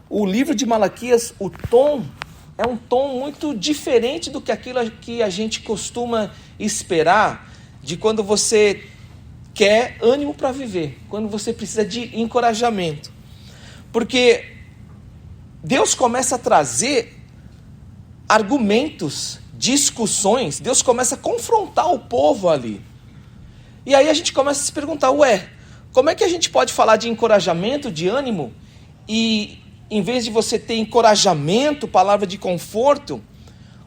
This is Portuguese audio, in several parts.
o livro de Malaquias, o tom é um tom muito diferente do que aquilo que a gente costuma esperar de quando você quer ânimo para viver, quando você precisa de encorajamento. Porque Deus começa a trazer argumentos, discussões, Deus começa a confrontar o povo ali. E aí a gente começa a se perguntar, como é que a gente pode falar de encorajamento, de ânimo, e em vez de você ter encorajamento, palavra de conforto,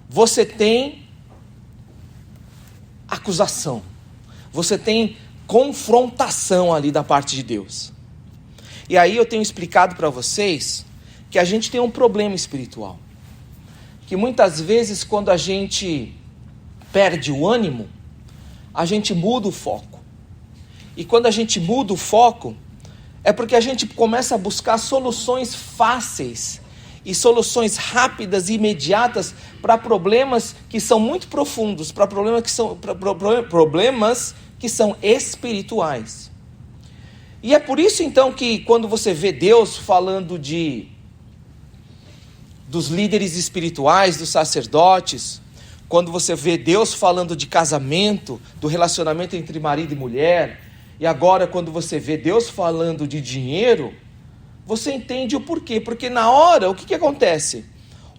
você tem acusação, você tem confrontação ali da parte de Deus. E aí eu tenho explicado para vocês que a gente tem um problema espiritual, que muitas vezes quando a gente perde o ânimo, a gente muda o foco. E quando a gente muda o foco, é porque a gente começa a buscar soluções fáceis e soluções rápidas e imediatas para problemas que são muito profundos, para problemas que são espirituais. E é por isso então que quando você vê Deus falando dos líderes espirituais, dos sacerdotes, quando você vê Deus falando de casamento, do relacionamento entre marido e mulher, e agora quando você vê Deus falando de dinheiro, você entende o porquê. Porque na hora, o que acontece?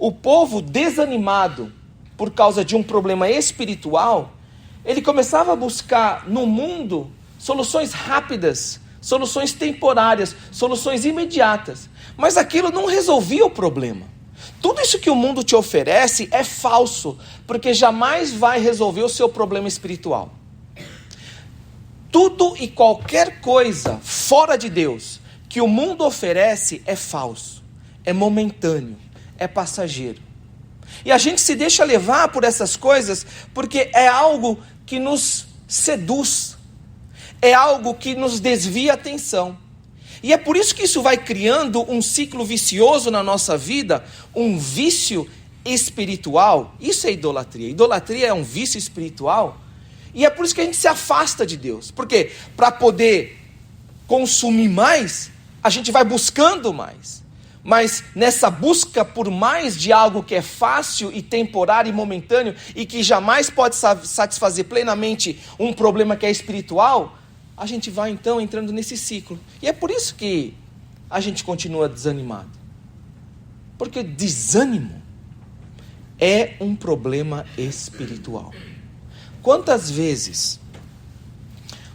O povo desanimado por causa de um problema espiritual, ele começava a buscar no mundo soluções rápidas, soluções temporárias, soluções imediatas. Mas aquilo não resolvia o problema. Tudo isso que o mundo te oferece é falso, porque jamais vai resolver o seu problema espiritual. Tudo e qualquer coisa fora de Deus que o mundo oferece é falso, é momentâneo, é passageiro. E a gente se deixa levar por essas coisas porque é algo que nos seduz, é algo que nos desvia a atenção. E é por isso que isso vai criando um ciclo vicioso na nossa vida, um vício espiritual. Isso é idolatria. Idolatria é um vício espiritual. E é por isso que a gente se afasta de Deus. Porque para poder consumir mais, a gente vai buscando mais. Mas nessa busca por mais de algo que é fácil e temporário e momentâneo e que jamais pode satisfazer plenamente um problema que é espiritual, a gente vai então entrando nesse ciclo. E é por isso que a gente continua desanimado. Porque desânimo é um problema espiritual. Quantas vezes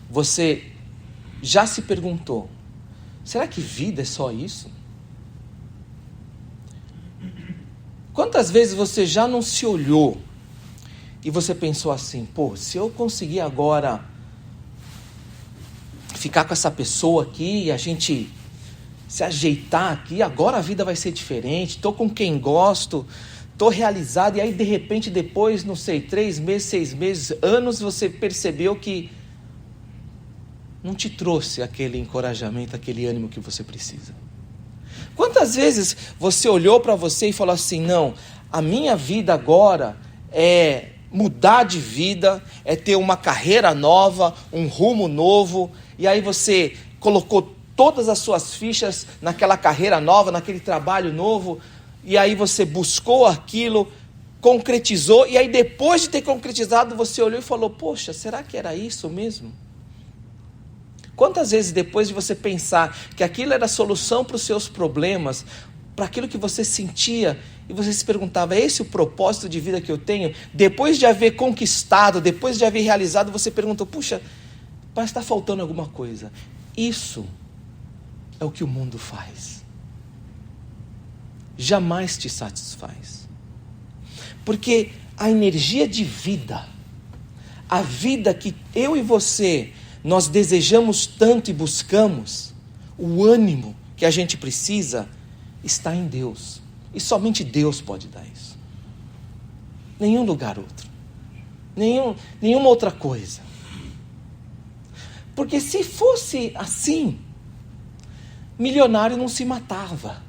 você já se perguntou, será que vida é só isso? Quantas vezes você já não se olhou e você pensou assim, se eu conseguir agora ficar com essa pessoa aqui e a gente se ajeitar aqui, agora a vida vai ser diferente, estou com quem gosto, estou realizado, e aí de repente depois, 3 meses, 6 meses, anos, você percebeu que não te trouxe aquele encorajamento, aquele ânimo que você precisa. Quantas vezes você olhou para você e falou assim, não, a minha vida agora é mudar de vida, é ter uma carreira nova, um rumo novo, e aí você colocou todas as suas fichas naquela carreira nova, naquele trabalho novo, e aí você buscou aquilo, concretizou, e aí depois de ter concretizado, você olhou e falou, poxa, será que era isso mesmo? Quantas vezes depois de você pensar que aquilo era a solução para os seus problemas, para aquilo que você sentia, e você se perguntava, é esse o propósito de vida que eu tenho? Depois de haver conquistado, depois de haver realizado, você perguntou, puxa, parece que está faltando alguma coisa. Isso é o que o mundo faz. Jamais te satisfaz. Porque a energia de vida, a vida que eu e você, nós desejamos tanto e buscamos, o ânimo que a gente precisa, está em Deus. E somente Deus pode dar isso. Nenhum lugar outro. Nenhuma outra coisa. Porque se fosse assim, milionário não se matava.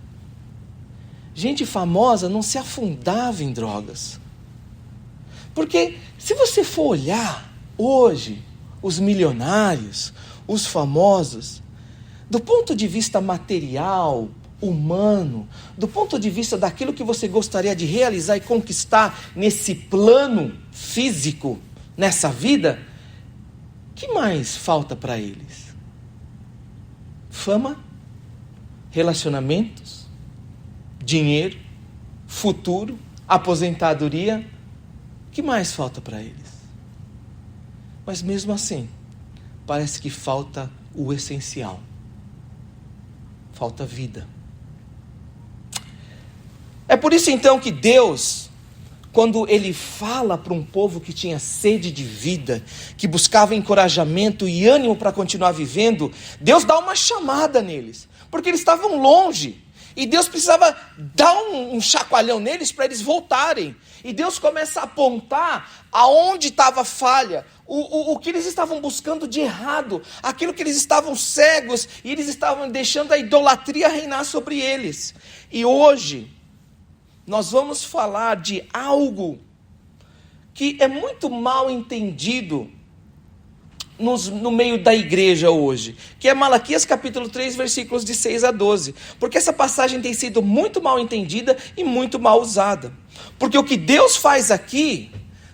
Gente famosa não se afundava em drogas. Porque se você for olhar hoje, os milionários, os famosos, do ponto de vista material, humano, do ponto de vista daquilo que você gostaria de realizar e conquistar nesse plano físico, nessa vida, o que mais falta para eles? Fama, relacionamentos, dinheiro, futuro, aposentadoria, o que mais falta para eles? Mas mesmo assim, parece que falta o essencial. Falta vida. É por isso então que Deus, quando Ele fala para um povo que tinha sede de vida, que buscava encorajamento e ânimo para continuar vivendo, Deus dá uma chamada neles, porque eles estavam longe, e Deus precisava dar um chacoalhão neles para eles voltarem. E Deus começa a apontar aonde estava a falha, o que eles estavam buscando de errado, aquilo que eles estavam cegos, e eles estavam deixando a idolatria reinar sobre eles. E hoje, nós vamos falar de algo que é muito mal entendido no meio da igreja hoje, que é Malaquias capítulo 3, versículos de 6 a 12, porque essa passagem tem sido muito mal entendida e muito mal usada, porque o que Deus faz aqui,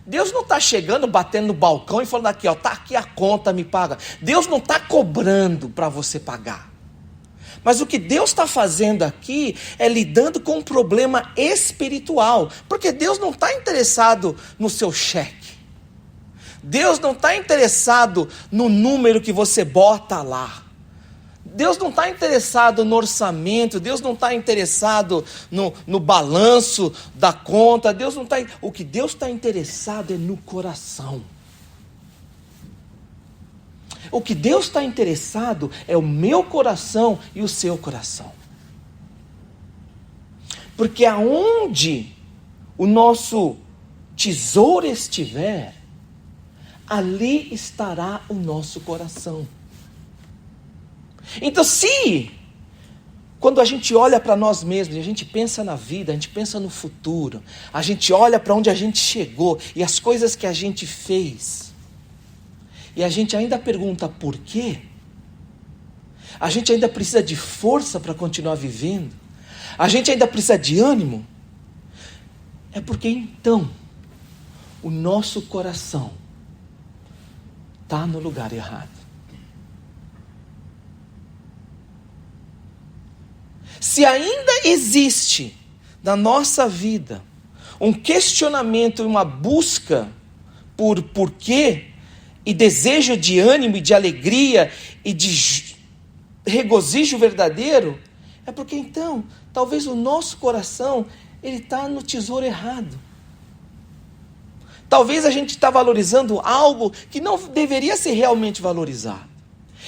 Deus não está chegando, batendo no balcão e falando aqui, ó, tá aqui a conta, me paga. Deus não está cobrando para você pagar, mas o que Deus está fazendo aqui é lidando com um problema espiritual, porque Deus não está interessado no seu cheque, Deus não está interessado no número que você bota lá. Deus não está interessado no orçamento. Deus não está interessado no balanço da conta. Deus não está. O que Deus está interessado é no coração. O que Deus está interessado é o meu coração e o seu coração. Porque aonde o nosso tesouro estiver, ali estará o nosso coração. Então, quando a gente olha para nós mesmos, a gente pensa na vida, a gente pensa no futuro, a gente olha para onde a gente chegou e as coisas que a gente fez, e a gente ainda pergunta por quê? A gente ainda precisa de força para continuar vivendo? A gente ainda precisa de ânimo? É porque então, o nosso coração está no lugar errado. Se ainda existe na nossa vida um questionamento e uma busca por porquê, e desejo de ânimo e de alegria e de regozijo verdadeiro, é porque então, talvez o nosso coração, ele está no tesouro errado. Talvez a gente está valorizando algo que não deveria ser realmente valorizado.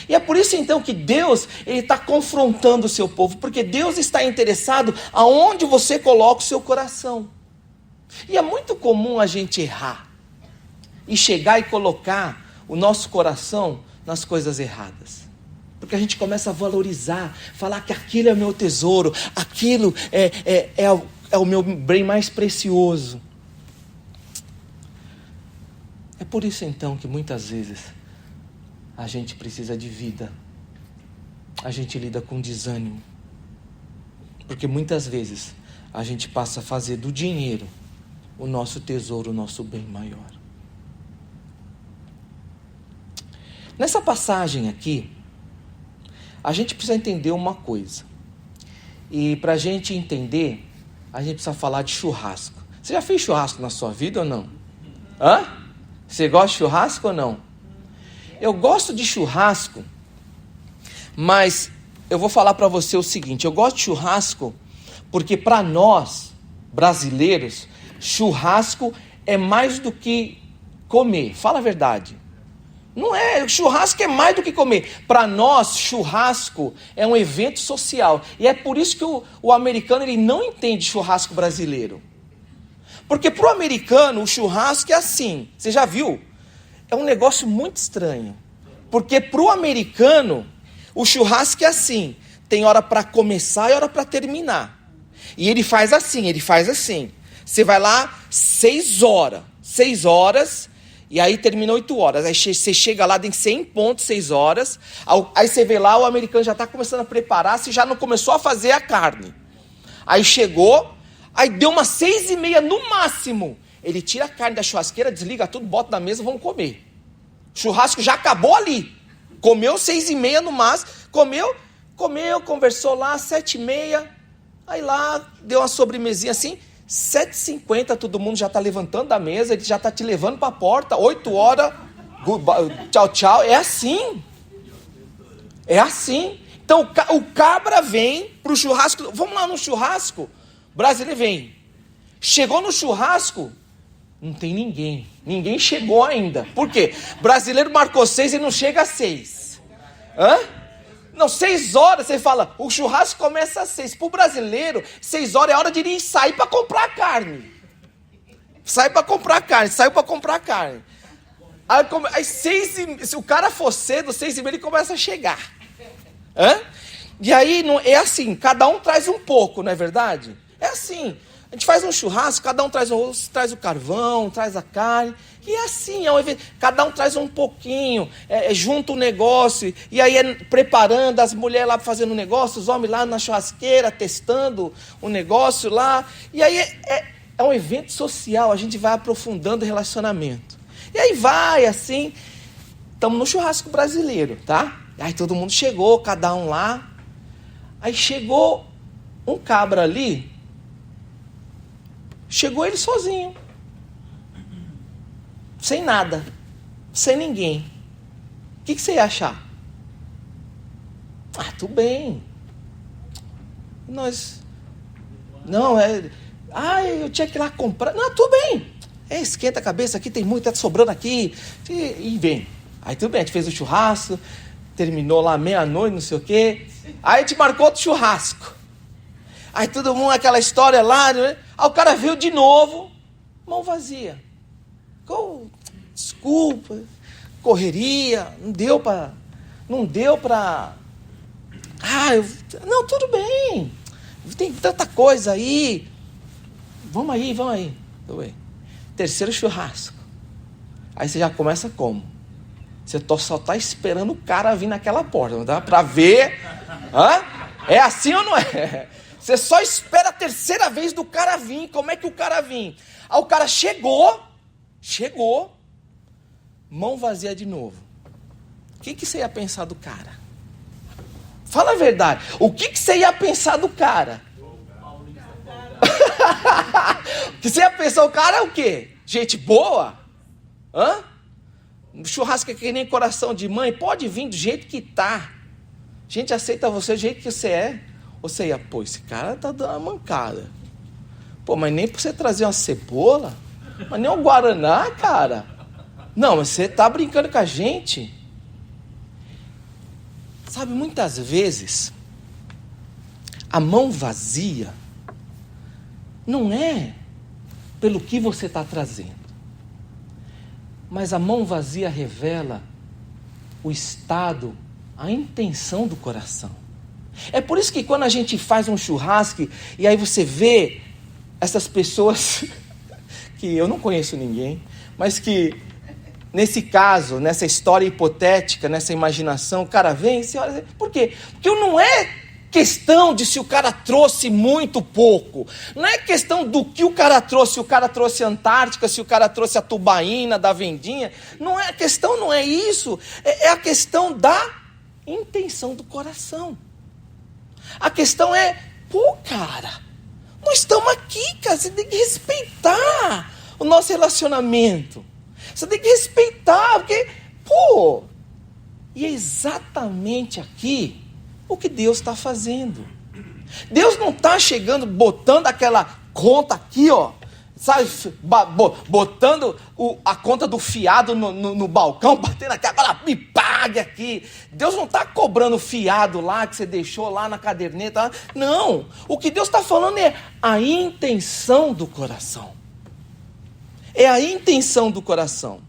E é por isso então que Deus, Ele está confrontando o seu povo, porque Deus está interessado aonde você coloca o seu coração. E é muito comum a gente errar, e chegar e colocar o nosso coração nas coisas erradas. Porque a gente começa a valorizar, falar que aquilo é o meu tesouro, aquilo é o meu bem mais precioso. É por isso então que muitas vezes a gente precisa de vida, a gente lida com desânimo, porque muitas vezes a gente passa a fazer do dinheiro o nosso tesouro, o nosso bem maior. Nessa passagem aqui, a gente precisa entender uma coisa, e para a gente entender, a gente precisa falar de churrasco. Você já fez churrasco na sua vida ou não? Você gosta de churrasco ou não? Eu gosto de churrasco, mas eu vou falar para você o seguinte, eu gosto de churrasco porque para nós, brasileiros, churrasco é mais do que comer, fala a verdade. Não é, churrasco é mais do que comer. Para nós, churrasco é um evento social, e é por isso que o americano ele não entende churrasco brasileiro. Porque para o americano, o churrasco é assim. Você já viu? É um negócio muito estranho. Porque para o americano, o churrasco é assim. Tem hora para começar e hora para terminar. E ele faz assim. Você vai lá 6 horas. E aí termina 8 horas. Aí você chega lá, tem que ser em ponto, 6 horas. Aí você vê lá, o americano já está começando a preparar, se já não começou a fazer a carne. Aí chegou, aí deu umas 6:30 no máximo. Ele tira a carne da churrasqueira, desliga tudo, bota na mesa, vamos comer. O churrasco já acabou ali. Comeu 6:30 no máximo. Comeu, conversou lá, 7:30. Aí lá, deu uma sobremesinha assim. 7:50, todo mundo já está levantando da mesa, ele já está te levando para a porta, 8 horas, tchau, tchau. É assim. É assim. Então o cabra vem para o churrasco. Vamos lá no churrasco. O brasileiro vem. Chegou no churrasco, não tem ninguém. Ninguém chegou ainda. Por quê? O brasileiro marcou 6 e não chega às 6. Hã? Não, 6 horas, você fala, o churrasco começa às 6. Para o brasileiro, 6 horas é hora de ir sair para comprar carne. Saiu para comprar carne. Aí 6, se o cara for cedo, 6:30 ele começa a chegar. Hã? E aí, é assim, cada um traz um pouco, não é verdade? É assim, a gente faz um churrasco, cada um traz o carvão, traz a carne. E é assim, é um evento, cada um traz um pouquinho, junta o negócio, e aí preparando, as mulheres lá fazendo o negócio, os homens lá na churrasqueira, testando o negócio lá, e aí é um evento social, a gente vai aprofundando o relacionamento. E aí vai assim, estamos no churrasco brasileiro, tá? Aí todo mundo chegou, cada um lá, aí chegou um cabra ali, chegou ele sozinho. Sem nada, sem ninguém. O que você ia achar? Tudo bem. Eu tinha que ir lá comprar. Não, tudo bem. Esquenta a cabeça aqui, tem muito, tá sobrando aqui. E vem. Aí tudo bem, a gente fez o churrasco, terminou lá meia-noite, não sei o quê. Aí a gente marcou outro churrasco. Aí todo mundo, aquela história lá, né? Aí o cara veio de novo, mão vazia. Desculpa, correria, não deu para. Não, tudo bem, tem tanta coisa aí. Vamos aí. Terceiro churrasco. Aí você já começa como? Você só está esperando o cara vir naquela porta, não dá para ver. É assim ou não é? Você só espera a terceira vez do cara vir. Como é que o cara vem? Aí o cara chegou, mão vazia de novo. O que você ia pensar do cara? Fala a verdade. O que você ia pensar do cara? O que você ia pensar? O cara é o quê? Gente boa? Churrasco é que nem coração de mãe. Pode vir do jeito que tá. A gente aceita você do jeito que você é. Ou você ia, esse cara tá dando uma mancada. Mas nem pra você trazer uma cebola, mas nem um guaraná, cara. Não, mas você tá brincando com a gente. Sabe, muitas vezes, a mão vazia não é pelo que você está trazendo, mas a mão vazia revela o estado, a intenção do coração. É por isso que quando a gente faz um churrasco, e aí você vê essas pessoas, que eu não conheço ninguém, mas que, nesse caso, nessa história hipotética, nessa imaginação, o cara vem e você olha, por quê? Porque não é questão de se o cara trouxe muito pouco, não é questão do que o cara trouxe, se o cara trouxe a Antártica, se o cara trouxe a tubaína da vendinha, a questão não é isso, é a questão da intenção do coração. A questão é, cara, nós estamos aqui, cara, você tem que respeitar o nosso relacionamento. Você tem que respeitar, porque, e é exatamente aqui o que Deus está fazendo. Deus não está chegando, botando aquela conta aqui, sabe, botando a conta do fiado no balcão, batendo aqui, agora me pague aqui. Deus não está cobrando o fiado lá que você deixou lá na caderneta. Não, o que Deus está falando é a intenção do coração. É a intenção do coração.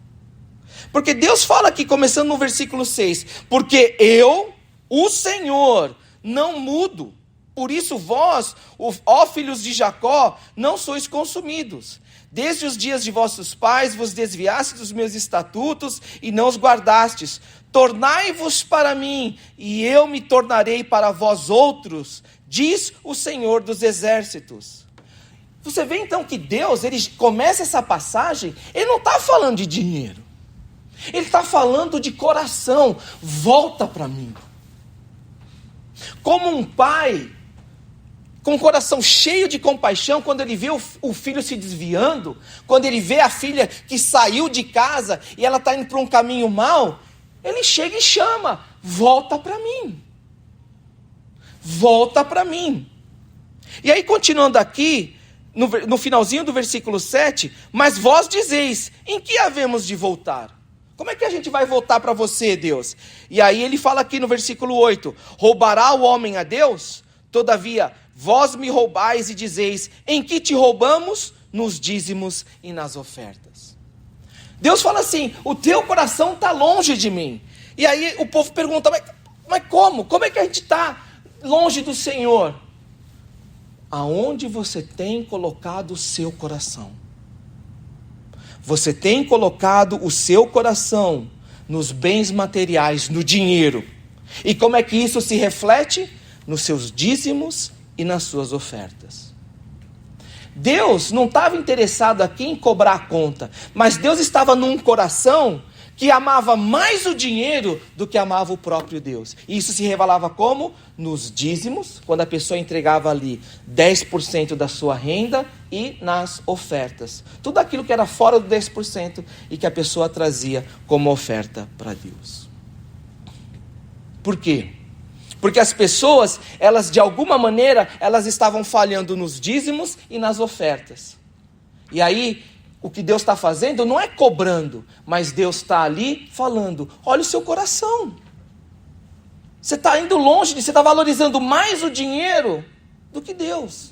Porque Deus fala aqui, começando no versículo 6, porque eu, o Senhor, não mudo. Por isso vós, ó filhos de Jacó, não sois consumidos. Desde os dias de vossos pais vos desviastes dos meus estatutos e não os guardastes. Tornai-vos para mim, e eu me tornarei para vós outros, diz o Senhor dos Exércitos. Você vê então que Deus, ele começa essa passagem, ele não está falando de dinheiro. Ele está falando de coração. Volta para mim. Como um pai, com o coração cheio de compaixão, quando ele vê o filho se desviando, quando ele vê a filha que saiu de casa e ela está indo para um caminho mau, ele chega e chama: volta para mim. Volta para mim. E aí, continuando aqui, no finalzinho do versículo 7, mas vós dizeis, em que havemos de voltar? Como é que a gente vai voltar para você, Deus? E aí ele fala aqui no versículo 8, roubará o homem a Deus? Todavia, vós me roubais e dizeis, em que te roubamos? Nos dízimos e nas ofertas. Deus fala assim, o teu coração está longe de mim. E aí o povo pergunta, mas como? Como é que a gente está longe do Senhor? Aonde você tem colocado o seu coração? Você tem colocado o seu coração nos bens materiais, no dinheiro. E como é que isso se reflete? Nos seus dízimos e nas suas ofertas. Deus não estava interessado aqui em cobrar a conta, mas Deus estava num coração que amava mais o dinheiro do que amava o próprio Deus. E isso se revelava como? Nos dízimos, quando a pessoa entregava ali 10% da sua renda, e nas ofertas. Tudo aquilo que era fora do 10% e que a pessoa trazia como oferta para Deus. Por quê? Porque as pessoas, elas de alguma maneira, elas estavam falhando nos dízimos e nas ofertas. E aí, o que Deus está fazendo não é cobrando, mas Deus está ali falando, olha o seu coração. Você está indo longe, você está valorizando mais o dinheiro do que Deus.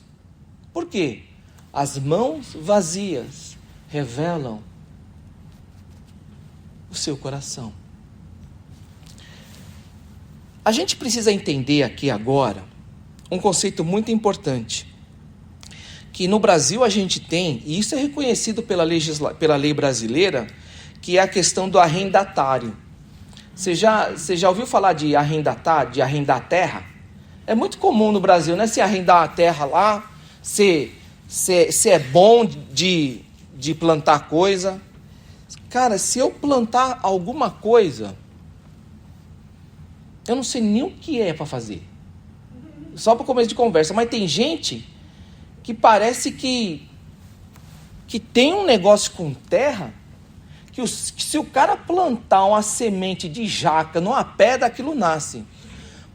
Por quê? As mãos vazias revelam o seu coração. A gente precisa entender aqui agora um conceito muito importante. Que no Brasil a gente tem, e isso é reconhecido pela lei brasileira, que é a questão do arrendatário. Você já ouviu falar de arrendatar, de arrendar terra? É muito comum no Brasil, né? Se arrendar a terra lá, se é bom de plantar coisa. Cara, se eu plantar alguma coisa, eu não sei nem o que é para fazer. Só para começo de conversa, mas tem gente que parece que tem um negócio com terra, que se o cara plantar uma semente de jaca numa pedra, aquilo nasce.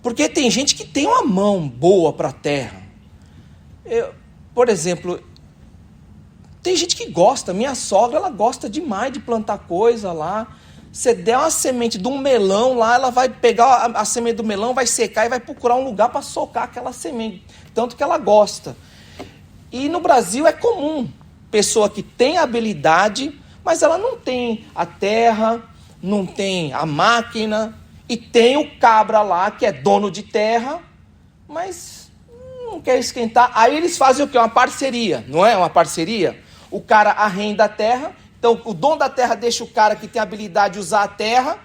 Porque tem gente que tem uma mão boa para a terra. Por exemplo, tem gente que gosta, minha sogra, ela gosta demais de plantar coisa lá. Você der uma semente de um melão lá, ela vai pegar a semente do melão, vai secar e vai procurar um lugar para socar aquela semente, tanto que ela gosta. E no Brasil é comum, pessoa que tem habilidade, mas ela não tem a terra, não tem a máquina, e tem o cabra lá, que é dono de terra, mas não quer esquentar. Aí eles fazem o quê? Uma parceria, não é uma parceria? O cara arrenda a terra, então o dono da terra deixa o cara que tem habilidade de usar a terra,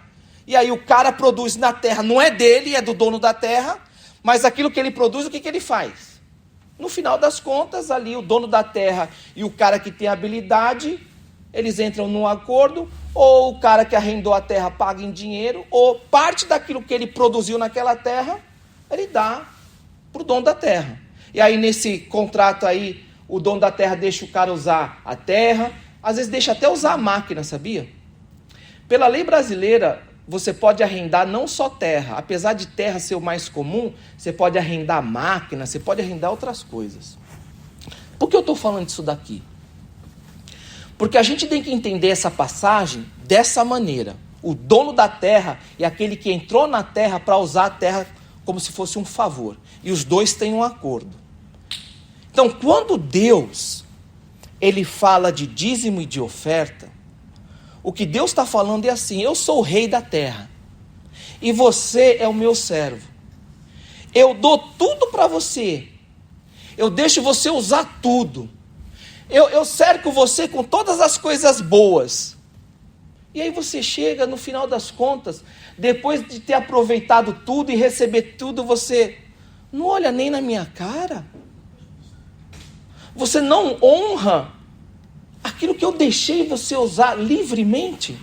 e aí o cara produz na terra, não é dele, é do dono da terra, mas aquilo que ele produz, o que ele faz? No final das contas, ali o dono da terra e o cara que tem habilidade, eles entram num acordo, ou o cara que arrendou a terra paga em dinheiro, ou parte daquilo que ele produziu naquela terra, ele dá para o dono da terra. E aí nesse contrato aí, o dono da terra deixa o cara usar a terra, às vezes deixa até usar a máquina, sabia? Pela lei brasileira, você pode arrendar não só terra, apesar de terra ser o mais comum, você pode arrendar máquina, você pode arrendar outras coisas. Por que eu estou falando disso daqui? Porque a gente tem que entender essa passagem dessa maneira. O dono da terra é aquele que entrou na terra para usar a terra como se fosse um favor. E os dois têm um acordo. Então, quando Deus ele fala de dízimo e de oferta, o que Deus está falando é assim: eu sou o rei da terra, e você é o meu servo. Eu dou tudo para você, eu deixo você usar tudo, Eu cerco você com todas as coisas boas. E aí você chega no final das contas, depois de ter aproveitado tudo e receber tudo, você não olha nem na minha cara. Você não honra aquilo que eu deixei você usar livremente.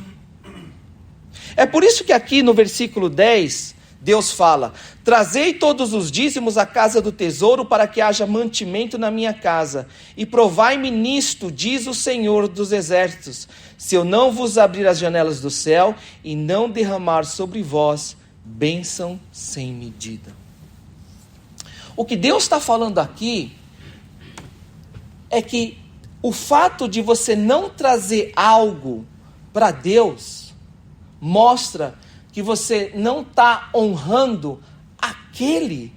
É por isso que aqui no versículo 10, Deus fala: trazei todos os dízimos à casa do tesouro, para que haja mantimento na minha casa. E provai-me nisto, diz o Senhor dos exércitos, se eu não vos abrir as janelas do céu e não derramar sobre vós bênção sem medida. O que Deus está falando aqui é que o fato de você não trazer algo para Deus mostra que você não está honrando aquele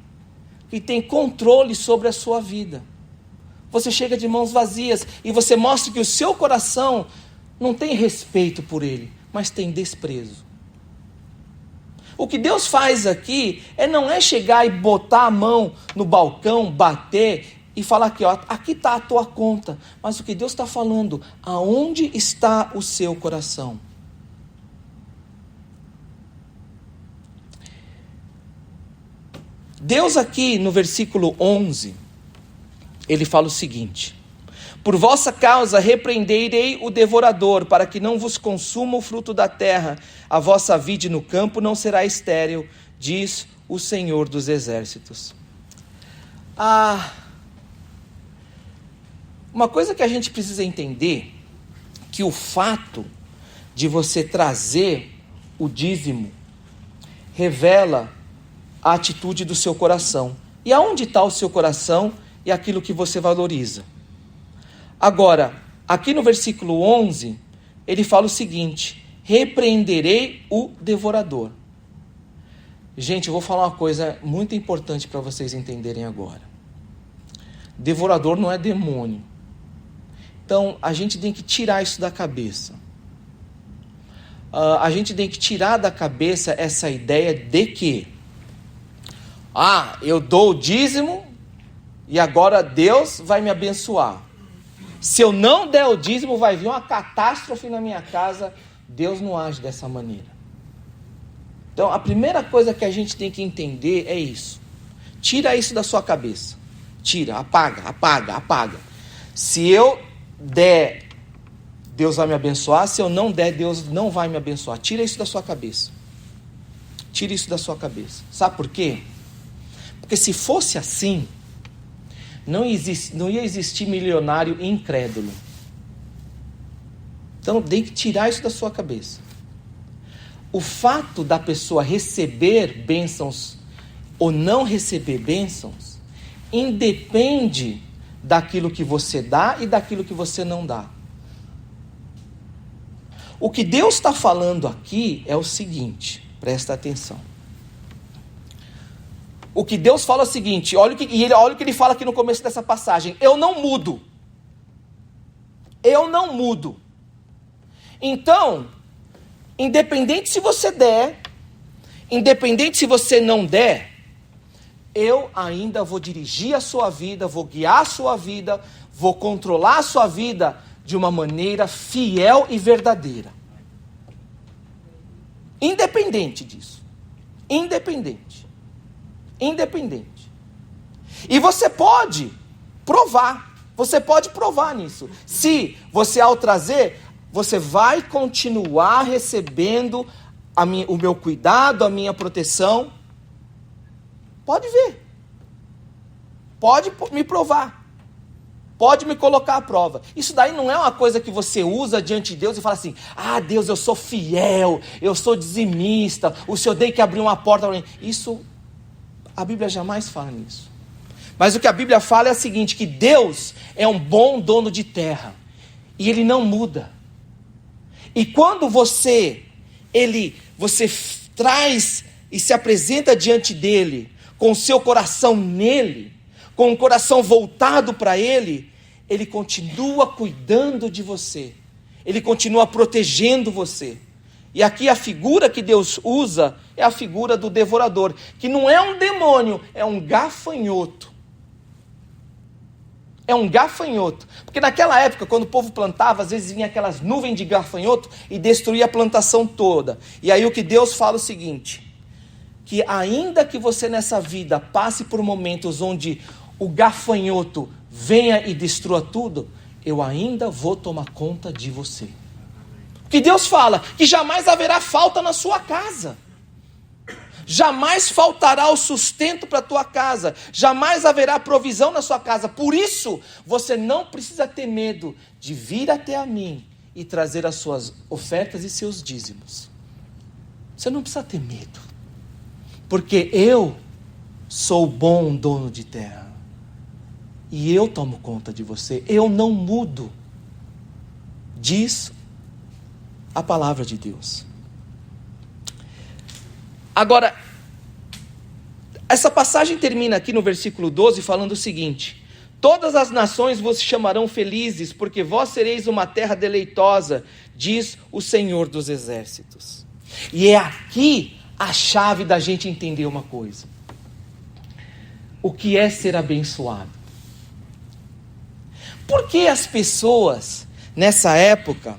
que tem controle sobre a sua vida. Você chega de mãos vazias e você mostra que o seu coração não tem respeito por ele, mas tem desprezo. O que Deus faz aqui não é chegar e botar a mão no balcão, bater e falar aqui, ó, aqui está a tua conta. Mas o que Deus está falando, aonde está o seu coração? Deus aqui no versículo 11, ele fala o seguinte: por vossa causa repreenderei o devorador, para que não vos consuma o fruto da terra, a vossa vide no campo não será estéril, diz o Senhor dos exércitos. Uma coisa que a gente precisa entender, que o fato de você trazer o dízimo revela a atitude do seu coração. E aonde está o seu coração e aquilo que você valoriza? Agora, aqui no versículo 11, ele fala o seguinte: repreenderei o devorador. Gente, eu vou falar uma coisa muito importante para vocês entenderem agora. Devorador não é demônio. Então, a gente tem que tirar isso da cabeça. A gente tem que tirar da cabeça essa ideia de que eu dou o dízimo e agora Deus vai me abençoar. Se eu não der o dízimo, vai vir uma catástrofe na minha casa. Deus não age dessa maneira. Então, a primeira coisa que a gente tem que entender é isso. Tira isso da sua cabeça. Tira, apaga. Se eu der, Deus vai me abençoar. Se eu não der, Deus não vai me abençoar. Tira isso da sua cabeça. Tira isso da sua cabeça. Sabe por quê? Porque se fosse assim, não ia existir milionário incrédulo. Então tem que tirar isso da sua cabeça. O fato da pessoa receber bênçãos ou não receber bênçãos independe daquilo que você dá e daquilo que você não dá. O que Deus está falando aqui é o seguinte, presta atenção. O que Deus fala é o seguinte, olha o que ele fala aqui no começo dessa passagem: eu não mudo. Eu não mudo. Então, independente se você der, independente se você não der, eu ainda vou dirigir a sua vida, vou guiar a sua vida, vou controlar a sua vida de uma maneira fiel e verdadeira. Independente disso. Independente. E você pode provar nisso. Se você, ao trazer, você vai continuar recebendo o meu cuidado, a minha proteção. Pode ver. Pode me provar. Pode me colocar à prova. Isso daí não é uma coisa que você usa diante de Deus e fala assim: Deus, eu sou fiel, eu sou dizimista, o Senhor tem que abrir uma porta para mim. Isso, a Bíblia jamais fala nisso. Mas o que a Bíblia fala é o seguinte: que Deus é um bom dono de terra. E Ele não muda. E quando você traz e se apresenta diante dEle, com o seu coração nele, com o coração voltado para Ele, Ele continua cuidando de você. Ele continua protegendo você. E aqui a figura que Deus usa é a figura do devorador, que não é um demônio, é um gafanhoto. É um gafanhoto. Porque naquela época, quando o povo plantava, às vezes vinha aquelas nuvens de gafanhoto e destruía a plantação toda. E aí o que Deus fala é o seguinte, que ainda que você nessa vida passe por momentos onde o gafanhoto venha e destrua tudo, eu ainda vou tomar conta de você. Que Deus fala que jamais haverá falta na sua casa. Jamais faltará o sustento para a tua casa. Jamais haverá provisão na sua casa. Por isso, você não precisa ter medo de vir até a mim e trazer as suas ofertas e seus dízimos. Você não precisa ter medo. Porque eu sou o bom dono de terra. E eu tomo conta de você. Eu não mudo. Diz a palavra de Deus. Agora, essa passagem termina aqui no versículo 12 falando o seguinte: todas as nações vos chamarão felizes, porque vós sereis uma terra deleitosa, diz o Senhor dos Exércitos. E é aqui a chave da gente entender uma coisa. O que é ser abençoado? Por que as pessoas, nessa época,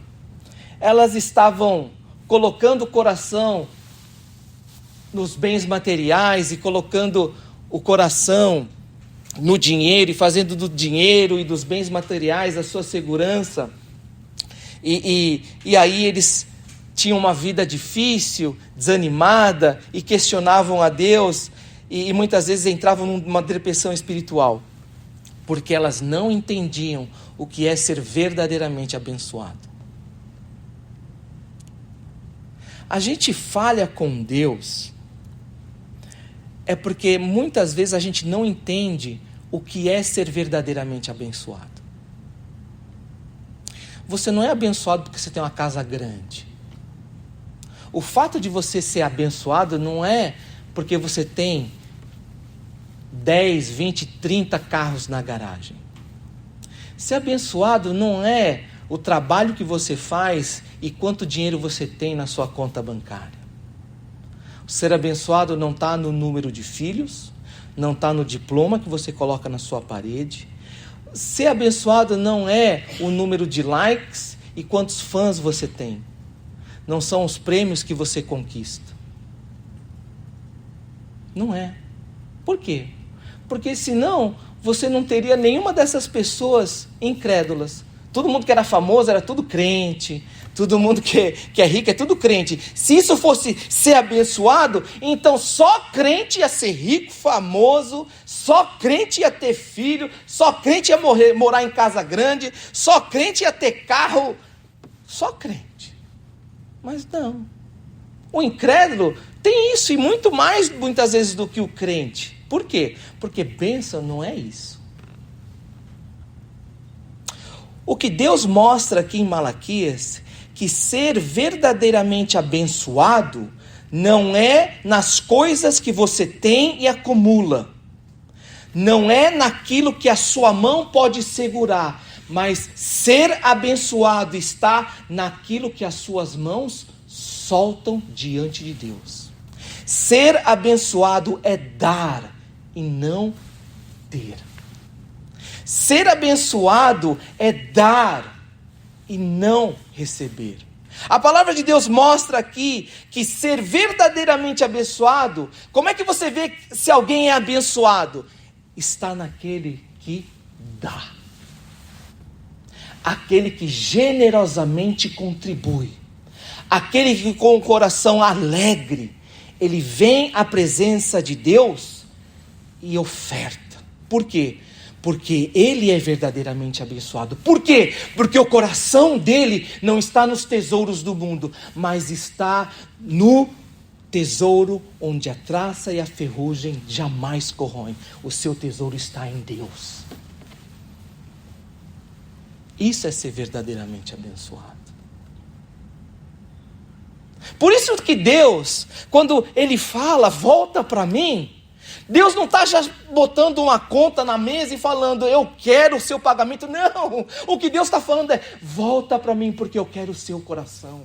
elas estavam colocando o coração nos bens materiais e colocando o coração no dinheiro e fazendo do dinheiro e dos bens materiais a sua segurança? E aí eles tinham uma vida difícil, desanimada e questionavam a Deus e muitas vezes entravam numa depressão espiritual, porque elas não entendiam o que é ser verdadeiramente abençoado. A gente falha com Deus é porque muitas vezes a gente não entende o que é ser verdadeiramente abençoado. Você não é abençoado porque você tem uma casa grande. O fato de você ser abençoado não é porque você tem 10, 20, 30 carros na garagem. Ser abençoado não é o trabalho que você faz e quanto dinheiro você tem na sua conta bancária. Ser abençoado não está no número de filhos, não está no diploma que você coloca na sua parede. Ser abençoado não é o número de likes e quantos fãs você tem. Não são os prêmios que você conquista. Não é. Por quê? Porque senão você não teria nenhuma dessas pessoas incrédulas. Todo mundo que era famoso era tudo crente. Todo mundo que é rico é tudo crente. Se isso fosse ser abençoado, então só crente ia ser rico, famoso, só crente ia ter filho, só crente ia morar em casa grande, só crente ia ter carro, só crente. Mas não. O incrédulo tem isso e muito mais muitas vezes do que o crente. Por quê? Porque bênção não é isso. O que Deus mostra aqui em Malaquias, que ser verdadeiramente abençoado não é nas coisas que você tem e acumula. Não é naquilo que a sua mão pode segurar. Mas ser abençoado está naquilo que as suas mãos soltam diante de Deus. Ser abençoado é dar e não ter. Ser abençoado é dar e não receber. A palavra de Deus mostra aqui que ser verdadeiramente abençoado, como é que você vê se alguém é abençoado? Está naquele que dá. Aquele que generosamente contribui. Aquele que com o coração alegre, ele vem à presença de Deus e oferta. Por quê? Porque ele é verdadeiramente abençoado. Por quê? Porque o coração dele não está nos tesouros do mundo, mas está no tesouro onde a traça e a ferrugem jamais corroem. O seu tesouro está em Deus. Isso é ser verdadeiramente abençoado. Por isso que Deus, quando Ele fala, volta para mim, Deus não está já botando uma conta na mesa e falando, eu quero o seu pagamento. Não, o que Deus está falando é, volta para mim porque eu quero o seu coração.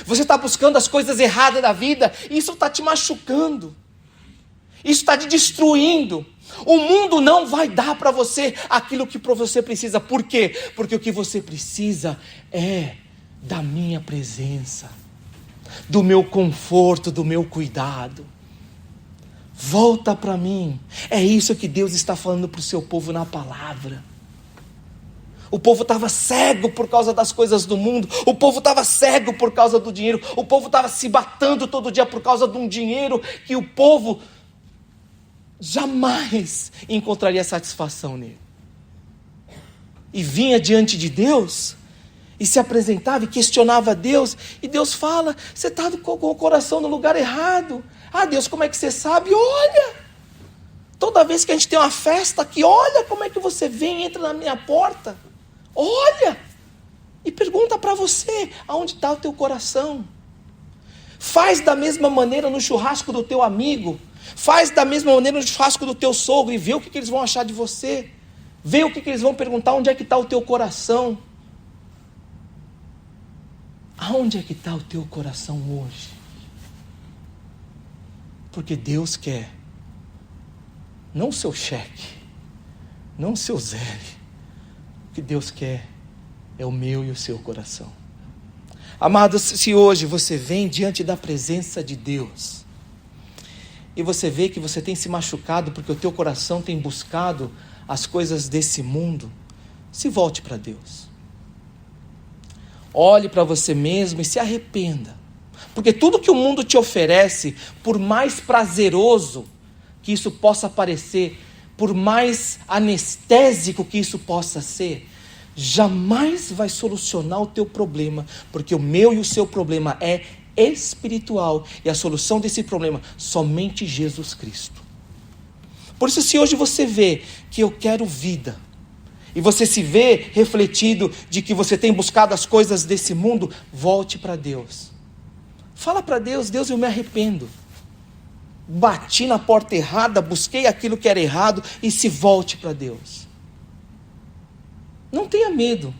Você está buscando as coisas erradas da vida, isso está te machucando. Isso está te destruindo. O mundo não vai dar para você aquilo que você precisa. Por quê? Porque o que você precisa é da minha presença, do meu conforto, do meu cuidado. Volta para mim. É isso que Deus está falando para o seu povo na palavra. O povo estava cego por causa das coisas do mundo. O povo estava cego por causa do dinheiro. O povo estava se batendo todo dia por causa de um dinheiro que o povo jamais encontraria satisfação nele. E vinha diante de Deus e se apresentava e questionava a Deus. E Deus fala: você está com o coração no lugar errado. Ah, Deus, como é que você sabe? Olha, toda vez que a gente tem uma festa aqui, olha como é que você vem, entra na minha porta. Olha, e pergunta para você, aonde está o teu coração? Faz da mesma maneira no churrasco do teu amigo. Faz da mesma maneira no churrasco do teu sogro e vê o que eles vão achar de você. Vê o que eles vão perguntar, onde é que está o teu coração. Aonde é que está o teu coração hoje? Porque Deus quer, não o seu cheque, não o seu zero. O que Deus quer é o meu e o seu coração. Amados, se hoje você vem diante da presença de Deus e você vê que você tem se machucado porque o teu coração tem buscado as coisas desse mundo, se volte para Deus. Olhe para você mesmo e se arrependa. Porque tudo que o mundo te oferece, por mais prazeroso que isso possa parecer, por mais anestésico que isso possa ser, jamais vai solucionar o teu problema, porque o meu e o seu problema é espiritual, e a solução desse problema, somente Jesus Cristo. Por isso, se hoje você vê que eu quero vida, e você se vê refletido de que você tem buscado as coisas desse mundo, volte para Deus. Fala para Deus: Deus, eu me arrependo. Bati na porta errada, busquei aquilo que era errado, e se volte para Deus. Não tenha medo.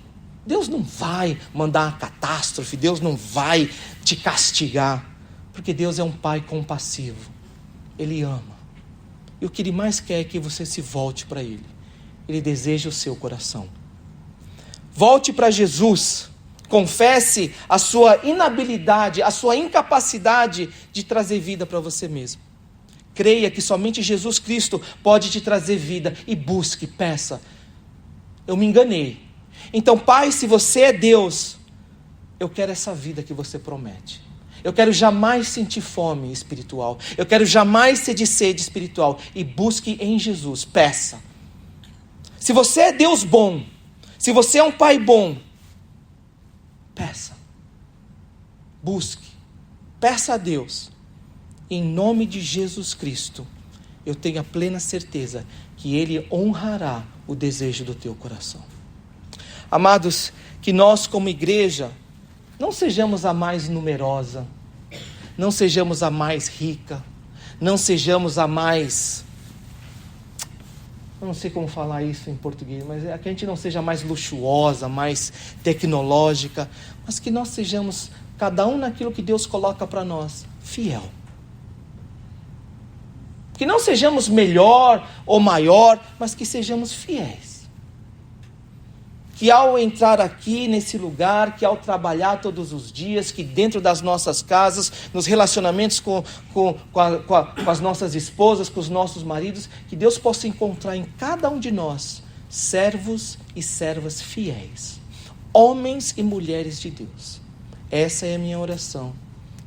Deus não vai mandar uma catástrofe, Deus não vai te castigar, porque Deus é um Pai compassivo. Ele ama. E o que Ele mais quer é que você se volte para Ele. Ele deseja o seu coração. Volte para Jesus. Confesse a sua inabilidade, a sua incapacidade de trazer vida para você mesmo. Creia que somente Jesus Cristo pode te trazer vida e busque, peça. Eu me enganei. Então, Pai, se você é Deus, eu quero essa vida que você promete. Eu quero jamais sentir fome espiritual. Eu quero jamais ser de sede espiritual. E busque em Jesus, peça. Se você é Deus bom, se você é um Pai bom, peça. Busque. Peça a Deus. Em nome de Jesus Cristo, eu tenho a plena certeza que Ele honrará o desejo do teu coração. Amados, que nós como igreja não sejamos a mais numerosa, não sejamos a mais rica, não sejamos a mais... Eu não sei como falar isso em português, mas é que a gente não seja mais luxuosa, mais tecnológica, mas que nós sejamos, cada um naquilo que Deus coloca para nós, fiel. Que não sejamos melhor ou maior, mas que sejamos fiéis. Que ao entrar aqui nesse lugar, que ao trabalhar todos os dias, que dentro das nossas casas, nos relacionamentos com as nossas esposas, com os nossos maridos, que Deus possa encontrar em cada um de nós servos e servas fiéis, homens e mulheres de Deus. Essa é a minha oração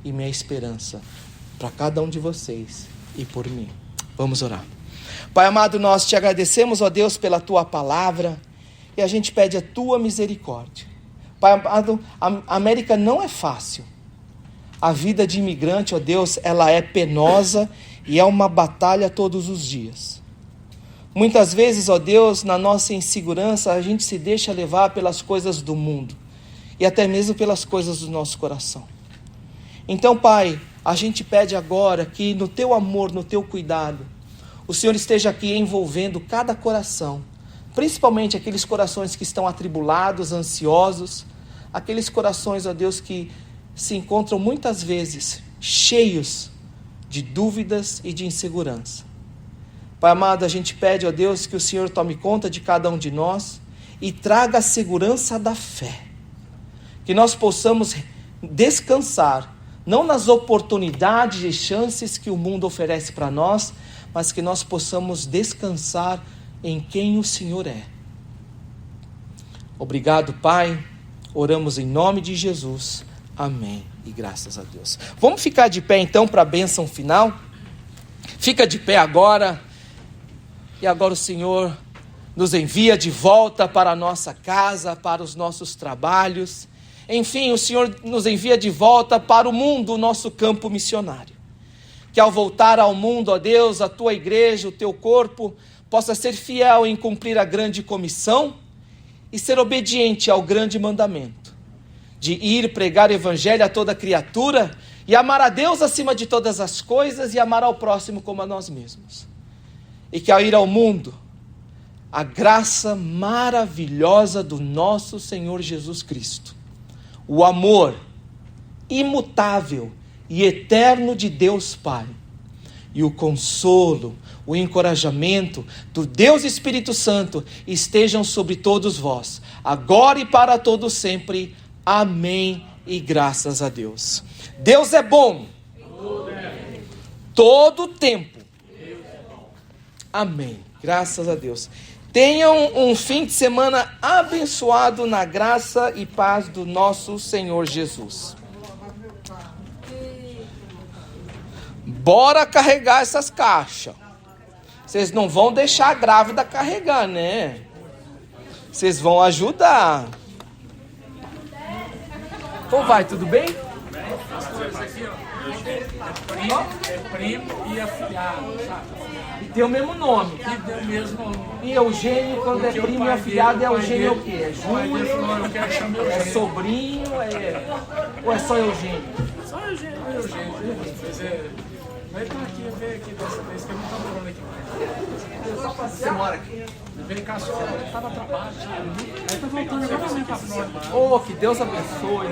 e minha esperança para cada um de vocês e por mim. Vamos orar. Pai amado, nós te agradecemos, ó Deus, pela tua palavra, e a gente pede a tua misericórdia. Pai amado, a América não é fácil. A vida de imigrante, ó Deus, ela é penosa e é uma batalha todos os dias. Muitas vezes, ó Deus, na nossa insegurança, a gente se deixa levar pelas coisas do mundo e até mesmo pelas coisas do nosso coração. Então, Pai, a gente pede agora que no teu amor, no teu cuidado, o Senhor esteja aqui envolvendo cada coração, principalmente aqueles corações que estão atribulados, ansiosos, aqueles corações, ó Deus, que se encontram muitas vezes cheios de dúvidas e de insegurança. Pai amado, a gente pede, ó Deus, que o Senhor tome conta de cada um de nós e traga a segurança da fé. Que nós possamos descansar, não nas oportunidades e chances que o mundo oferece para nós, mas que nós possamos descansar em quem o Senhor é. Obrigado, Pai. Oramos em nome de Jesus. Amém. E graças a Deus. Vamos ficar de pé então para a bênção final? Fica de pé agora. E agora o Senhor nos envia de volta para a nossa casa, para os nossos trabalhos. Enfim, o Senhor nos envia de volta para o mundo, o nosso campo missionário. Que ao voltar ao mundo, ó Deus, a tua igreja, o teu corpo, possa ser fiel em cumprir a grande comissão e ser obediente ao grande mandamento de ir pregar o evangelho a toda criatura e amar a Deus acima de todas as coisas e amar ao próximo como a nós mesmos. E que ao ir ao mundo, a graça maravilhosa do nosso Senhor Jesus Cristo, o amor imutável e eterno de Deus Pai, e o consolo, o encorajamento do Deus Espírito Santo estejam sobre todos vós, agora e para todos sempre. Amém e graças a Deus. Deus é bom. Todo o tempo. Amém. Graças a Deus. Tenham um fim de semana abençoado na graça e paz do nosso Senhor Jesus. Bora carregar essas caixas. Vocês não vão deixar a grávida carregar, né? Vocês vão ajudar. Como vai? Tudo bem? É primo e afilhado, sabe? E tem o mesmo nome. E tem o mesmo. E Eugênio, quando é primo e afilhado, é Eugênio o quê? É O pai dele falou, Júnior? eu quero chamar É Eugênio. sobrinho? Ou é só Eugênio? Só Eugênio. Mas vai estar aqui, veio aqui dessa vez, que ele não está morando aqui mais. Você mora aqui? Ele veio cá só, ele estava a trabalho, sabe? Aí está voltando agora mesmo para Flórida. Oh, que Deus abençoe.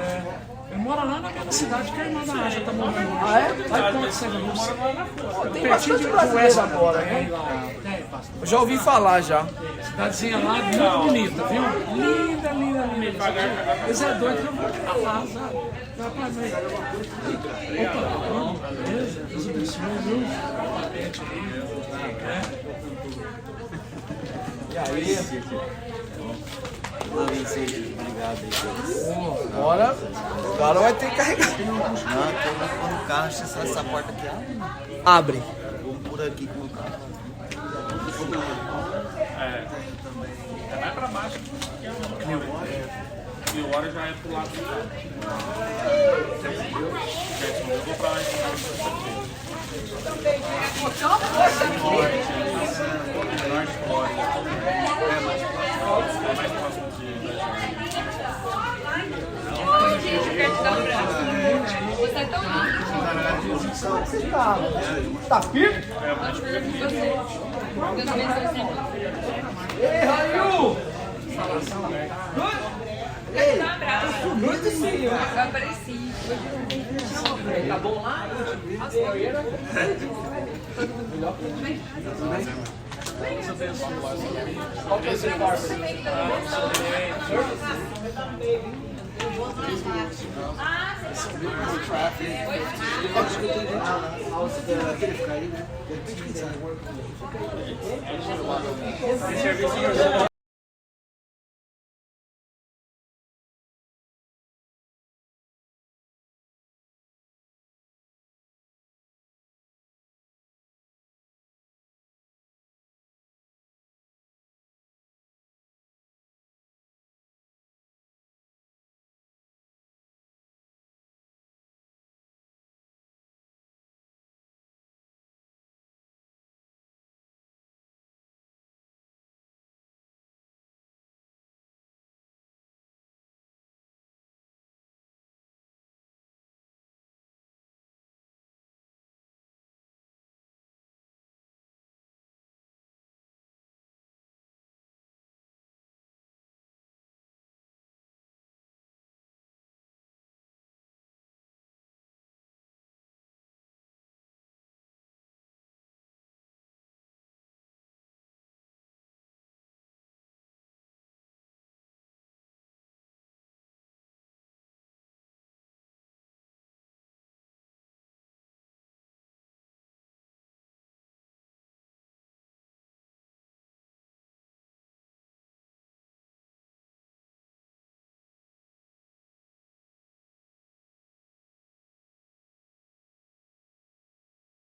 Ele mora lá na mesma cidade que a irmã da Anja está morando. Ah, é? Lá em Ponte Santa Lúcia. Mora lá na Flórida. Tem bastante brasileiro agora, né? Tem lá, tem, pastor. Eu já ouvi falar já. Cidadezinha lá, muito bonita, viu? Linda, linda, linda. Eles é doido que eu vou pra lá, sabe? Rapaz, mas... Opa, beleza? Deus abençoe, viu? Patente aí, E aí? Obrigado aí, Agora vai ter que carregar. Não, quando for no carro, só essa porta aqui abre. Abre. Vamos por aqui com o carro. É mais pra baixo que é o 1000 horas já é pro lado do lado. Eu vou pra lá Tá firme? Ei, Raio! Muito sim, Eu apareci. tá bom lá? Qual que é o seu quarto? serviço.